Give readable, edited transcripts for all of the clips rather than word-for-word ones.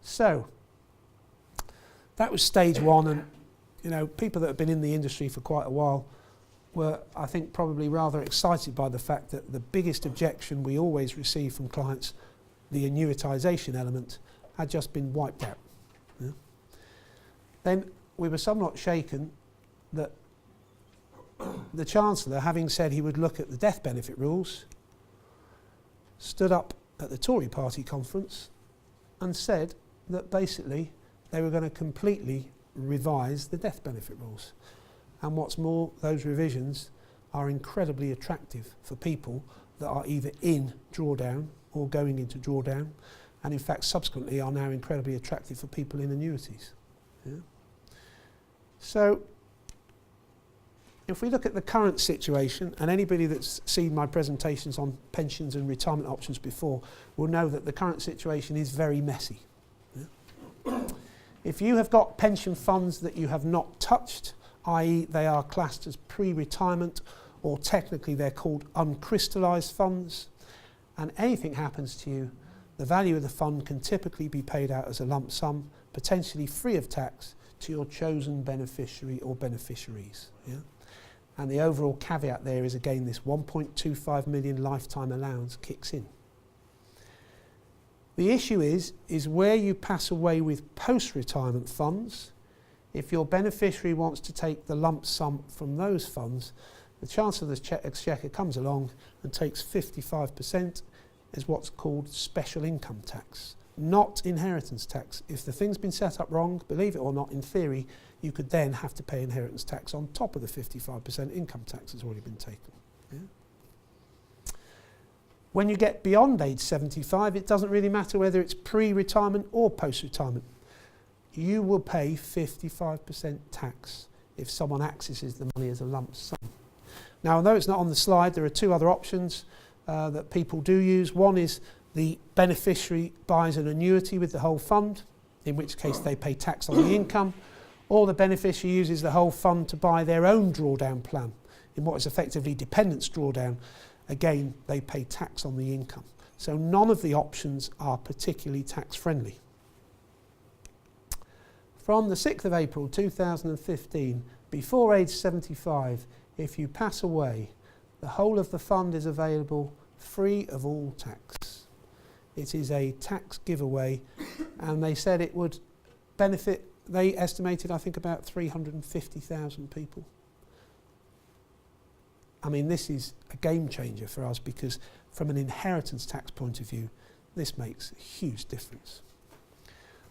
So that was stage one, and you know, people that have been in the industry for quite a while were, I think, probably rather excited by the fact that the biggest objection we always receive from clients, the annuitisation element, had just been wiped out. Yeah. Then we were somewhat shaken that the Chancellor, having said he would look at the death benefit rules, stood up at the Tory party conference and said that basically they were going to completely revise the death benefit rules. And what's more, those revisions are incredibly attractive for people that are either in drawdown or going into drawdown, and in fact subsequently are now incredibly attractive for people in annuities. Yeah. So if we look at the current situation, and anybody that's seen my presentations on pensions and retirement options before will know that the current situation is very messy. Yeah. If you have got pension funds that you have not touched, i.e. they are classed as pre-retirement, or technically they're called uncrystallised funds, and anything happens to you, the value of the fund can typically be paid out as a lump sum, potentially free of tax, to your chosen beneficiary or beneficiaries. Yeah? And the overall caveat there is, again, this 1.25 million lifetime allowance kicks in. The issue is where you pass away with post-retirement funds. If your beneficiary wants to take the lump sum from those funds, the Chancellor of the Exchequer comes along and takes 55% as what's called special income tax, not inheritance tax. If the thing's been set up wrong, believe it or not, in theory, you could then have to pay inheritance tax on top of the 55% income tax that's already been taken. Yeah? When you get beyond age 75, it doesn't really matter whether it's pre-retirement or post-retirement. You will pay 55% tax if someone accesses the money as a lump sum. Now, although it's not on the slide, there are two other options that people do use. One is the beneficiary buys an annuity with the whole fund, in which case they pay tax on the income, or the beneficiary uses the whole fund to buy their own drawdown plan, in what is effectively dependence drawdown. Again, they pay tax on the income. So none of the options are particularly tax friendly. From the 6th of April 2015, before age 75, if you pass away, the whole of the fund is available free of all tax. It is a tax giveaway, and they said it would benefit, they estimated, I think, about 350,000 people. I mean, this is a game changer for us, because from an inheritance tax point of view, this makes a huge difference.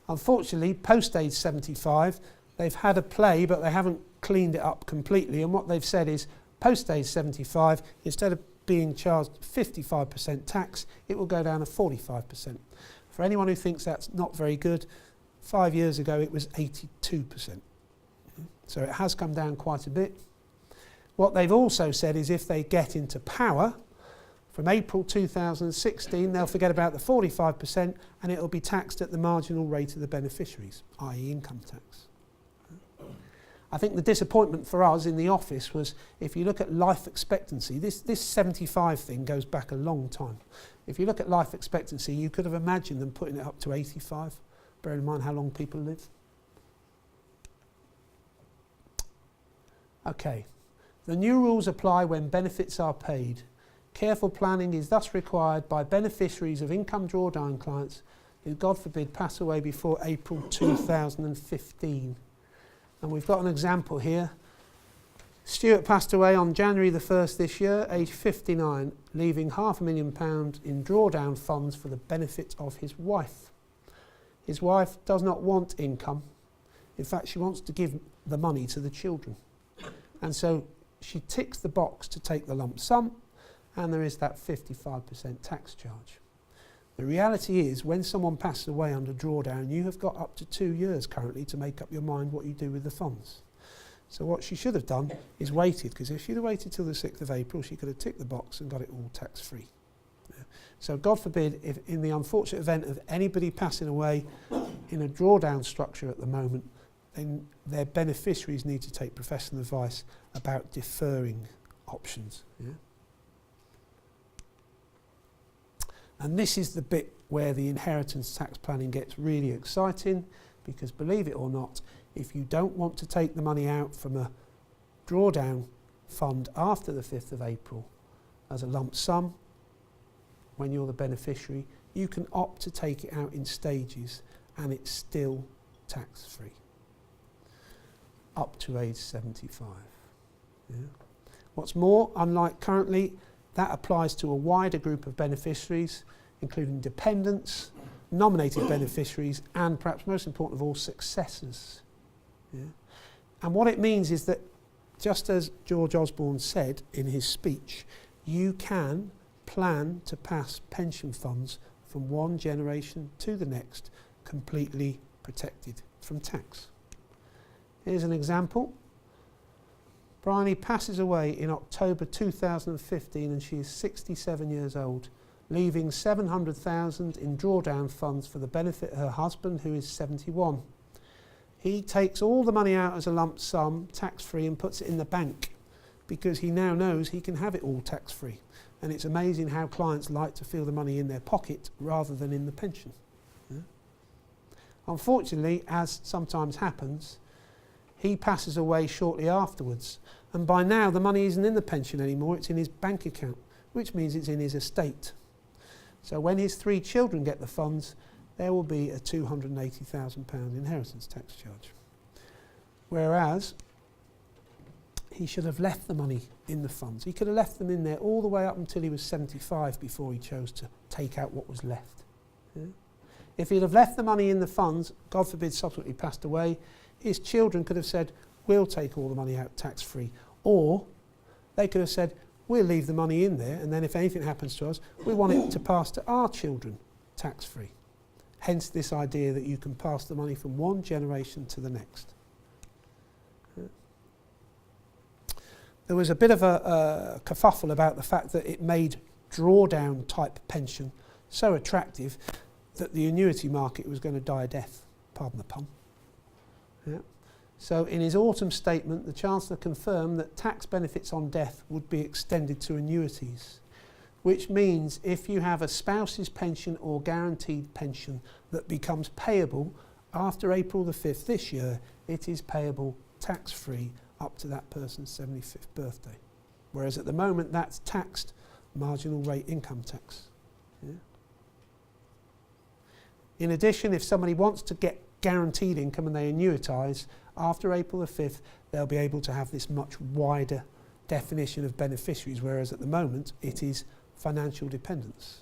Unfortunately, post age 75, they've had a play, but they haven't cleaned it up completely, and what they've said is post age 75, instead of being charged 55% tax, it will go down to 45%. For anyone who thinks that's not very good, 5 years ago it was 82%. So it has come down quite a bit. What they've also said is if they get into power, from April 2016, they'll forget about the 45% and it'll be taxed at the marginal rate of the beneficiaries, i.e. income tax. I think the disappointment for us in the office was, if you look at life expectancy, this 75 thing goes back a long time. If you look at life expectancy, you could have imagined them putting it up to 85, bearing in mind how long people live. Okay, the new rules apply when benefits are paid. Careful planning is thus required by beneficiaries of income drawdown clients who, God forbid, pass away before April 2015. And we've got an example here. Stuart passed away on January the 1st this year, aged 59, leaving £500,000 in drawdown funds for the benefit of his wife. His wife does not want income. In fact, she wants to give the money to the children. And so she ticks the box to take the lump sum, and there is that 55% tax charge. The reality is, when someone passes away under drawdown, you have got up to 2 years currently to make up your mind what you do with the funds. So what she should have done is waited, because if she'd have waited till the 6th of April, she could have ticked the box and got it all tax-free. Yeah. So God forbid, if in the unfortunate event of anybody passing away in a drawdown structure at the moment, then their beneficiaries need to take professional advice about deferring options. Yeah. And this is the bit where the inheritance tax planning gets really exciting, because believe it or not, if you don't want to take the money out from a drawdown fund after the 5th of April as a lump sum, when you're the beneficiary, you can opt to take it out in stages and it's still tax-free up to age 75. Yeah. What's more, unlike currently, that applies to a wider group of beneficiaries, including dependents, nominated beneficiaries, and perhaps most important of all, successors. Yeah. And what it means is that, just as George Osborne said in his speech, you can plan to pass pension funds from one generation to the next, completely protected from tax. Here's an example. Bryony passes away in October 2015 and she is 67 years old, leaving $700,000 in drawdown funds for the benefit of her husband, who is 71. He takes all the money out as a lump sum, tax-free, and puts it in the bank because he now knows he can have it all tax-free. And it's amazing how clients like to feel the money in their pocket rather than in the pension. Yeah. Unfortunately, as sometimes happens, he passes away shortly afterwards, and by now the money isn't in the pension anymore, it's in his bank account, which means it's in his estate. So when his 3 children get the funds, there will be a £280,000 inheritance tax charge. Whereas he should have left the money in the funds. He could have left them in there all the way up until he was 75 before he chose to take out what was left. Yeah? If he'd have left the money in the funds, God forbid subsequently passed away, his children could have said, we'll take all the money out tax-free. Or they could have said, we'll leave the money in there, and then if anything happens to us, we want it to pass to our children tax-free. Hence this idea that you can pass the money from one generation to the next. There was a bit of a kerfuffle about the fact that it made drawdown type pension so attractive that the annuity market was going to die a death, pardon the pun. Yeah. So in his autumn statement, the Chancellor confirmed that tax benefits on death would be extended to annuities, which means if you have a spouse's pension or guaranteed pension that becomes payable after April the 5th this year, it is payable tax-free up to that person's 75th birthday. Whereas at the moment that's taxed marginal rate income tax. Yeah. In addition, if somebody wants to get guaranteed income and they annuitise, after April the 5th they'll be able to have this much wider definition of beneficiaries, whereas at the moment it is financial dependence.